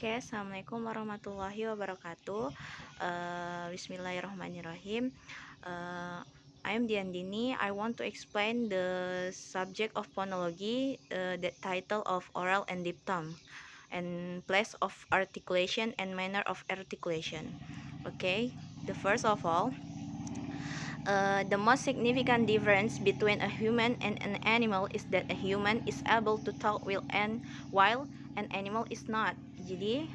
Oke, assalamualaikum warahmatullahi wabarakatuh. Bismillahirrahmanirrahim. I am Diandini. I want to explain the subject of phonology, the title of oral and diphthong, and place of articulation and manner of articulation. Okay, the first of all, the most significant difference between a human and an animal is that a human is able to talk while an animal is not. Jadi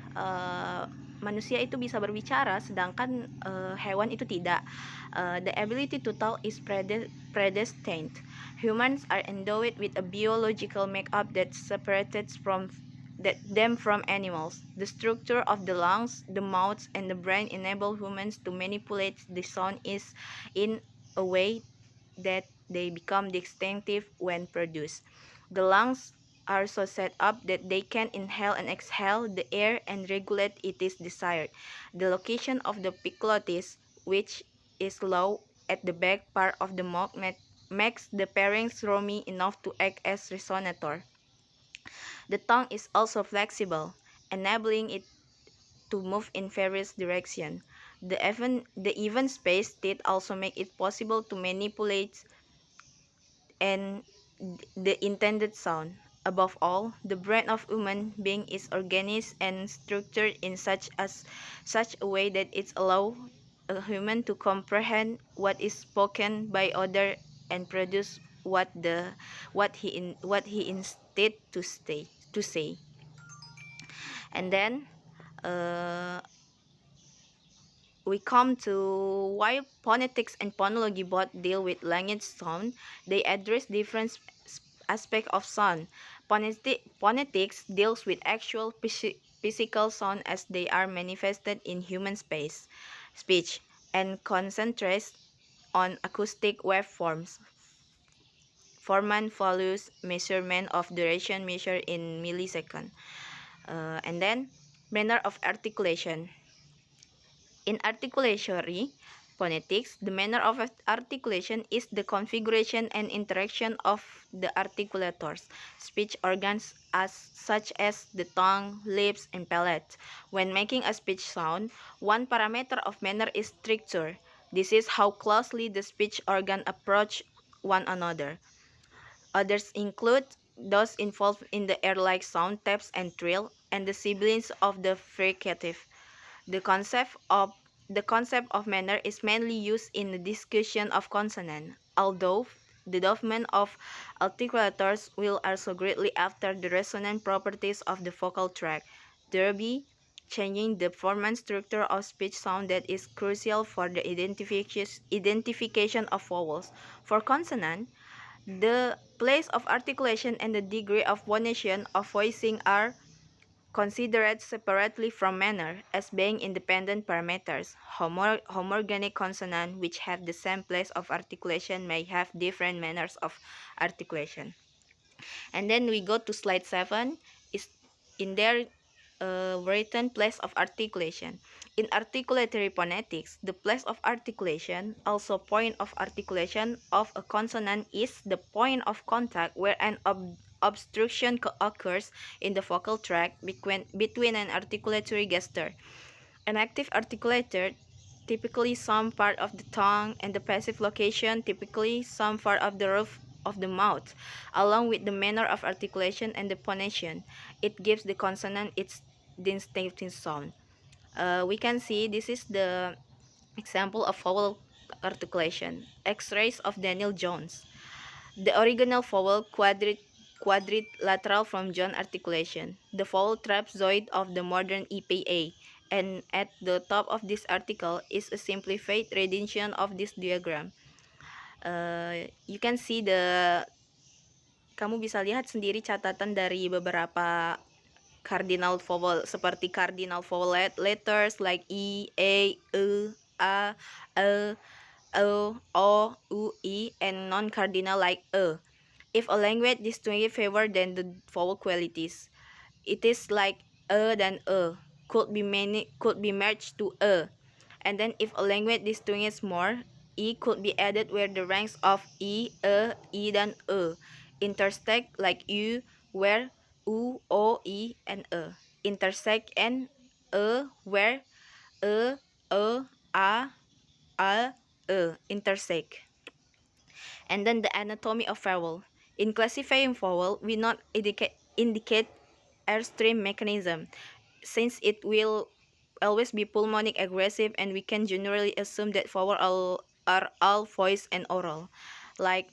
manusia itu bisa berbicara, sedangkan hewan itu tidak. The ability to talk is predestined. Humans are endowed with a biological makeup that separates them from animals. The structure of the lungs, the mouth, and the brain enable humans to manipulate the sound in a way that they become distinctive when produced. The lungs are so set up that they can inhale and exhale the air and regulate it is desired. The location of the epiglottis, which is low at the back part of the mouth, makes the pharynx roomy enough to act as resonator. The tongue is also flexible, enabling it to move in various directions. The even spaced teeth also make it possible to manipulate and the intended sound. Above all, the brain of human being is organized and structured in such a way that it allows a human to comprehend what is spoken by other and produce what he instead to say. And then we come to why phonetics and phonology both deal with language sound. They address different aspects of sound. Phonetics deals with actual physical sound as they are manifested in human speech, and concentrates on acoustic waveforms. Forman follows measurement of duration measured in milliseconds. And then manner of articulation. In articulatory phonetics, the manner of articulation is the configuration and interaction of the articulators, speech organs such as the tongue, lips, and palate. When making a speech sound, one parameter of manner is structure. This is how closely the speech organ approach one another. Others include those involved in the air-like sound, taps and trill, and the siblings of the fricative. The concept of manner is mainly used in the discussion of consonant, although the development of articulators will also greatly alter the resonant properties of the vocal tract, thereby changing the performance structure of speech sound that is crucial for the identification of vowels. For consonant, the place of articulation and the degree of phonation of voicing are considered separately from manner as being independent parameters. Homorganic consonants which have the same place of articulation may have different manners of articulation. And then we go to slide 7, is in their written place of articulation. In articulatory phonetics, the place of articulation, also point of articulation of a consonant, is the point of contact where an obstruction occurs in the vocal tract between an articulatory gesture. An active articulator, typically some part of the tongue, and the passive location, typically some part of the roof of the mouth, along with the manner of articulation and the phonation. It gives the consonant its distinctive sound. We can see this is the example of vowel articulation. X-rays of Daniel Jones. The original vowel quadrilateral from John articulation. The vowel trapezoid of the modern EPA. And at the top of this article is a simplified rendition of this diagram. You can see kamu bisa lihat sendiri catatan dari beberapa cardinal vowel seperti cardinal vowel letters like E, A, A, O, U, E, and non-cardinal like E. If a language distinguishes favor than the vowel qualities, it is like than could be merged to And then if a language distinguishes more, e could be added where the ranks of e, dan intersect like u, where u, o, e, and intersect, and where a, a, a, intersect. And then the anatomy of vowel. In classifying vowel, we not indicate airstream mechanism, since it will always be pulmonic aggressive, and we can generally assume that vowel are all voice and oral. Like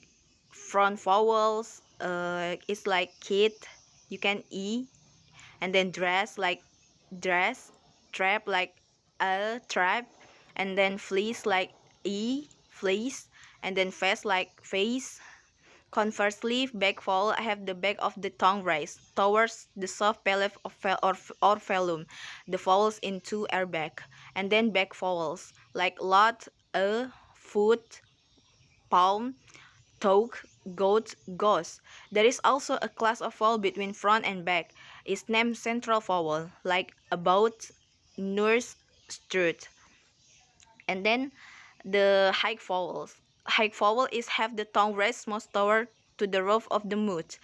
front vowels is like kid, you can e, and then dress like dress, trap like a trap, and then fleece like e, fleece, and then face like face. Conversely, back vowel have the back of the tongue raised towards the soft palate or phlegm. The vowels in two are back. And then back vowels like lot, a, foot, palm, toque, goat, ghost. There is also a class of vowel between front and back. It's named central vowel, like about, nurse, strut. And then the high vowels. High vowel is have the tongue raised most toward to the roof of the mouth.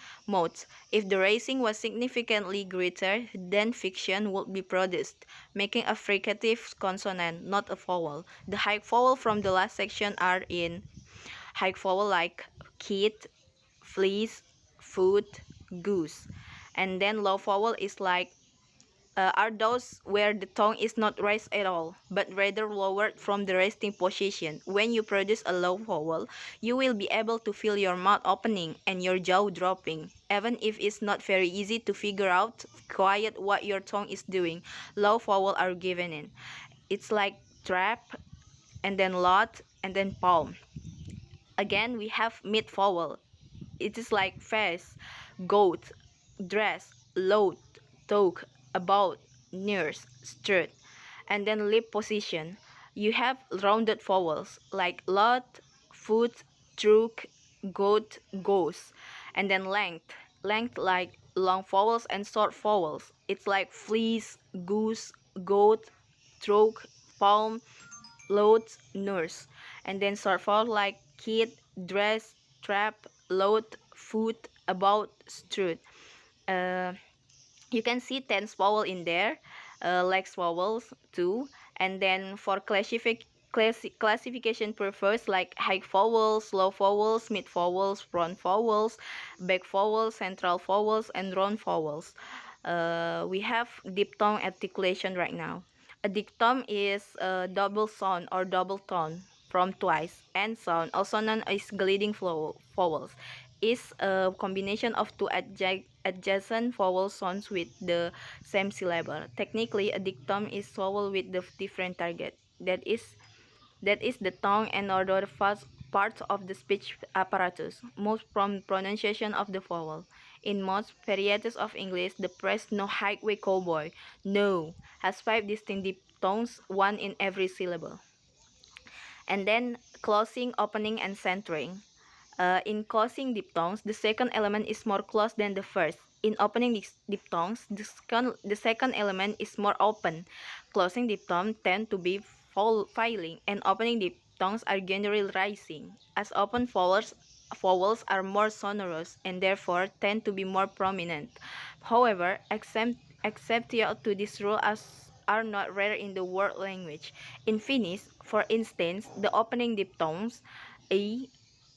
If the raising was significantly greater, then fiction would be produced, making a fricative consonant, not a vowel. The high vowel from the last section are in high vowel like kid, fleece, foot, goose. And then low vowel is like are those where the tongue is not raised at all, but rather lowered from the resting position. When you produce a low vowel, you will be able to feel your mouth opening and your jaw dropping. Even if it's not very easy to figure out quite what your tongue is doing, low vowel are given in. It's like trap, and then lot, and then palm. Again, we have mid vowel. It is like face, goat, dress, load, talk, about, nurse, strut. And then lip position. You have rounded vowels like lot, foot, truk, goat, goes. And then length. Length like long vowels and short vowels. It's like fleece, goose, goat, truk, palm, load, nurse. And then short vowel like kid, dress, trap, load, foot, about, strut. Uh, you can see tense vowel in there, lex vowels too. And then for classification purpose, like high vowels, low vowels, mid vowels, front vowels, back vowels, central vowels, and round vowels. We have diphthong articulation right now. A diphthong is a double sound or double tone from twice, and sound, also known as gliding vowels, is a combination of two adjacent vowel sounds with the same syllable. Technically, a diphthong is vowel with the different target. That is the tongue and other parts of the speech apparatus, most from pronunciation of the vowel. In most varieties of English, the phrase "no highway cowboy" no has five distinct diphthongs, one in every syllable. And then closing, opening, and centering. In closing diphthongs, the second element is more closed than the first. In opening diphthongs, the second element is more open. Closing diphthongs tend to be filing, and opening diphthongs are generally rising. As open vowels are more sonorous and therefore tend to be more prominent. However, exceptions to this rule are not rare in the world language. In Finnish, for instance, the opening diphthongs a,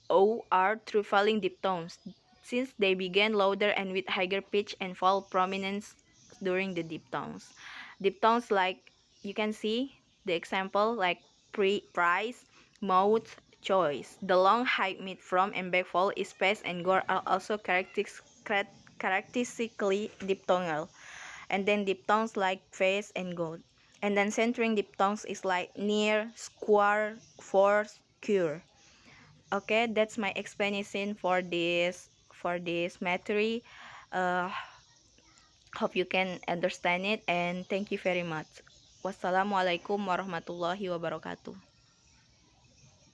O are true falling diphthongs, since they begin louder and with higher pitch and fall prominence during the diphthongs. Diphthongs like you can see the example like price, mouth, choice. The long high mid from and back fall is space and gore are also characteristically diphthongal. And then diphthongs like face and goat. And then centering diphthongs is like near, square, force, cure. Okay, that's my explanation for this matter. uh hope you can understand it, and thank you very much. Wassalamualaikum warahmatullahi wabarakatuh.